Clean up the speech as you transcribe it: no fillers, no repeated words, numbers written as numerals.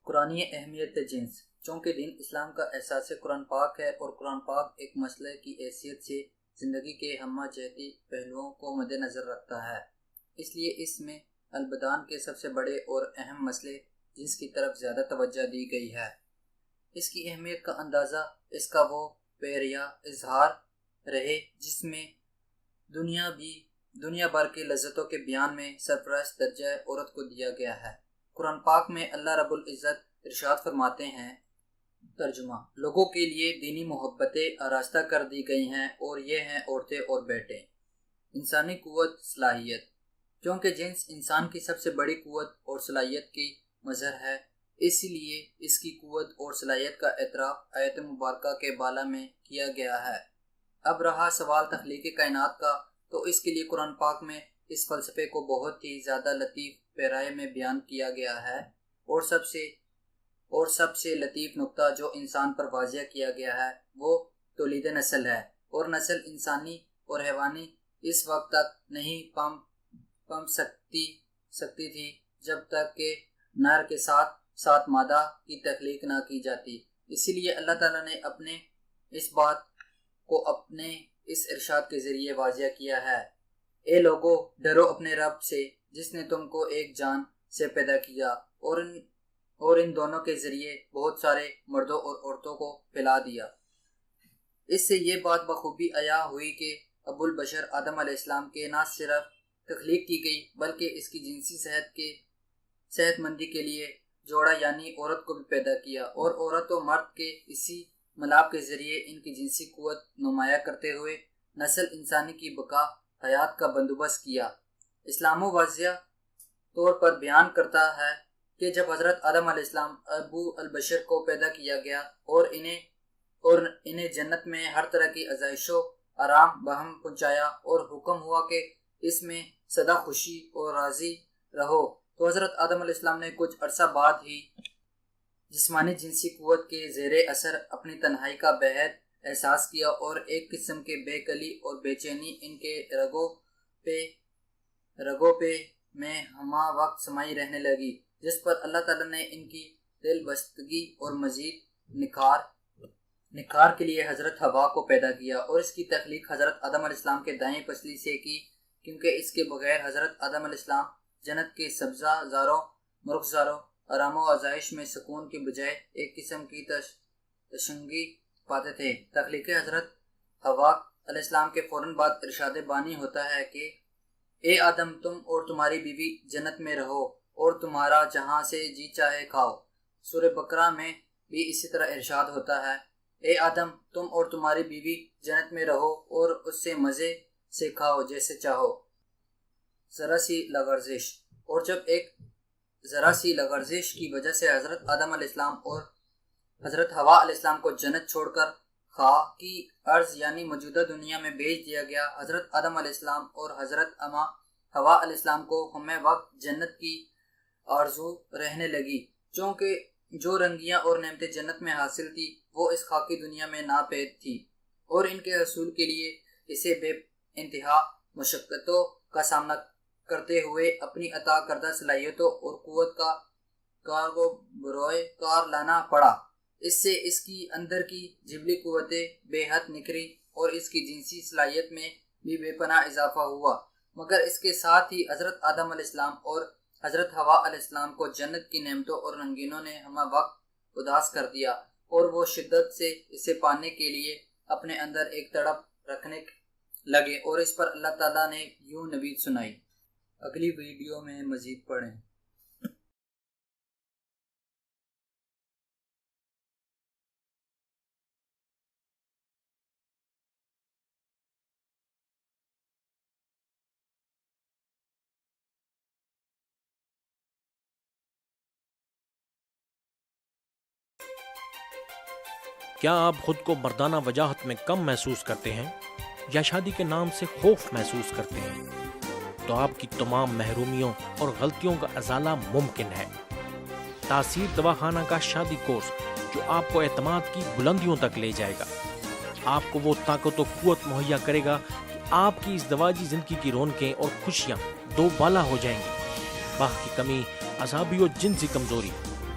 قرآنی اہمیت جنس چونکہ دین اسلام کا احساس قرآن پاک ہے اور قرآن پاک ایک مسئلہ کی حیثیت سے زندگی کے ہمہ جہتی پہلوؤں کو مد نظر رکھتا ہے، اس لیے اس میں البدان کے سب سے بڑے اور اہم مسئلے جنس کی طرف زیادہ توجہ دی گئی ہے۔ اس کی اہمیت کا اندازہ اس کا وہ پیریا اظہار رہے جس میں دنیا بھر کے لذتوں کے بیان میں سرپرست درجہ عورت کو دیا گیا ہے۔ قرآن پاک میں اللہ رب العزت ارشاد فرماتے ہیں، ترجمہ: لوگوں کے لیے دینی محبتیں آراستہ کر دی گئی ہیں اور یہ ہیں عورتیں اور بیٹے۔ انسانی قوت صلاحیت چونکہ جنس انسان کی سب سے بڑی قوت اور صلاحیت کی مظہر ہے، اس لیے اس کی قوت اور صلاحیت کا اعتراف آیت مبارکہ کے بالا میں کیا گیا ہے۔ اب رہا سوال تخلیق کائنات کا، تو اس کے لیے قرآن پاک میں اس فلسفے کو بہت ہی زیادہ لطیف پیرائے میں بیان کیا گیا ہے، اور سب سے لطیف نقطہ جو انسان پر واضح کیا گیا ہے وہ تولید نسل ہے، اور نسل انسانی اور حیوانی اس وقت تک نہیں پنپ سکتی تھی جب تک کہ نر کے ساتھ مادہ کی تخلیق نہ کی جاتی۔ اسی لیے اللہ تعالیٰ نے اپنے اس بات کو اپنے اس ارشاد کے ذریعے واضح کیا ہے، اے لوگو ڈرو اپنے رب سے جس نے تم کو ایک جان سے پیدا کیا اور ان دونوں کے ذریعے بہت سارے مردوں اور عورتوں کو پھیلا دیا۔ اس سے یہ بات بخوبی عیاں ہوئی کہ ابو البشر آدم علیہ السلام کے نہ صرف تخلیق کی گئی بلکہ اس کی جنسی صحت مندی کے لیے جوڑا یعنی عورت کو بھی پیدا کیا، اور عورت و مرد کے اسی ملاپ کے ذریعے ان کی جنسی قوت نمایاں کرتے ہوئے نسل انسانی کی بقا حیات کا بندوبست کیا۔ اسلام واضح طور پر بیان کرتا ہے کہ جب حضرت آدم علیہ السلام ابو البشر کو پیدا کیا گیا اور انہیں جنت میں ہر طرح کی آزائش و آرام بہم پہنچایا اور حکم ہوا کہ اس میں سدا خوشی اور راضی رہو، تو حضرت آدم علیہ السلام نے کچھ عرصہ بعد ہی جسمانی جنسی قوت کے زیر اثر اپنی تنہائی کا بہت احساس کیا، اور ایک قسم کے بے کلی اور بے چینی ان کے رگوں پہ میں ہمہ وقت سمائی رہنے لگی، جس پر اللہ تعالیٰ نے ان کی دل بستگی اور مزید نکھار کے لیے حضرت حوا کو پیدا کیا، اور اس کی تخلیق حضرت آدم علیہ السلام کے دائیں پسلی سے کی، کیونکہ اس کے بغیر حضرت آدم علیہ السلام جنت کے سبزہ زاروں مرغزاروں آرام و آزائش میں سکون کی بجائے ایک قسم کی تشنگی پاتے تھے۔ تخلیق حضرت حوا علیہ السلام کے فوراً بعد ارشاد بانی ہوتا ہے کہ اے آدم تم اور تمہاری بیوی جنت میں رہو اور تمہارا جہاں سے جی چاہے کھاؤ۔ سورہ بقرہ میں بھی اسی طرح ارشاد ہوتا ہے، اے آدم تم اور تمہاری بیوی جنت میں رہو اور اس سے مزے سے کھاؤ جیسے چاہو۔ ذرا سی لغزش، اور جب ایک ذرا سی لغزش کی وجہ سے حضرت آدم علیہ السلام اور حضرت حوا علیہ السلام کو جنت چھوڑ کر خواہ کی ارض یعنی موجودہ دنیا میں بھیج دیا گیا، حضرت آدم علیہ السلام اور حضرت اما حوا علیہ السلام کو ہمیں وقت جنت کی آرزو رہنے لگی، چونکہ جو رنگیاں اور نعمتیں جنت میں حاصل تھی وہ اس خاکی دنیا میں ناپید تھی، اور ان کے حصول کے لیے اسے بے انتہا مشقتوں کا سامنا کرتے ہوئے اپنی عطا کردہ صلاحیتوں اور قوت کا بروئے کار لانا پڑا۔ اس سے اس کی اندر کی جبلی قوتیں بے حد نکھری اور اس کی جنسی صلاحیت میں بھی بے پناہ اضافہ ہوا، مگر اس کے ساتھ ہی حضرت آدم علیہ السلام اور حضرت حوا علیہ السلام کو جنت کی نعمتوں اور رنگینوں نے ہمہ وقت اداس کر دیا، اور وہ شدت سے اسے پانے کے لیے اپنے اندر ایک تڑپ رکھنے لگے، اور اس پر اللہ تعالیٰ نے یوں نوید سنائی۔ اگلی ویڈیو میں مزید پڑھیں۔ کیا آپ خود کو مردانہ وجاہت میں کم محسوس کرتے ہیں یا شادی کے نام سے خوف محسوس کرتے ہیں؟ تو آپ کی تمام محرومیوں اور غلطیوں کا ازالہ ممکن ہے۔ تاثیر دواخانہ کا شادی کورس جو آپ کو اعتماد کی بلندیوں تک لے جائے گا، آپ کو وہ طاقت و قوت مہیا کرے گا کہ آپ کی ازدواجی زندگی کی رونقیں اور خوشیاں دو بالا ہو جائیں گی۔ باہ کی کمی، اعصابی و جنسی کمزوری،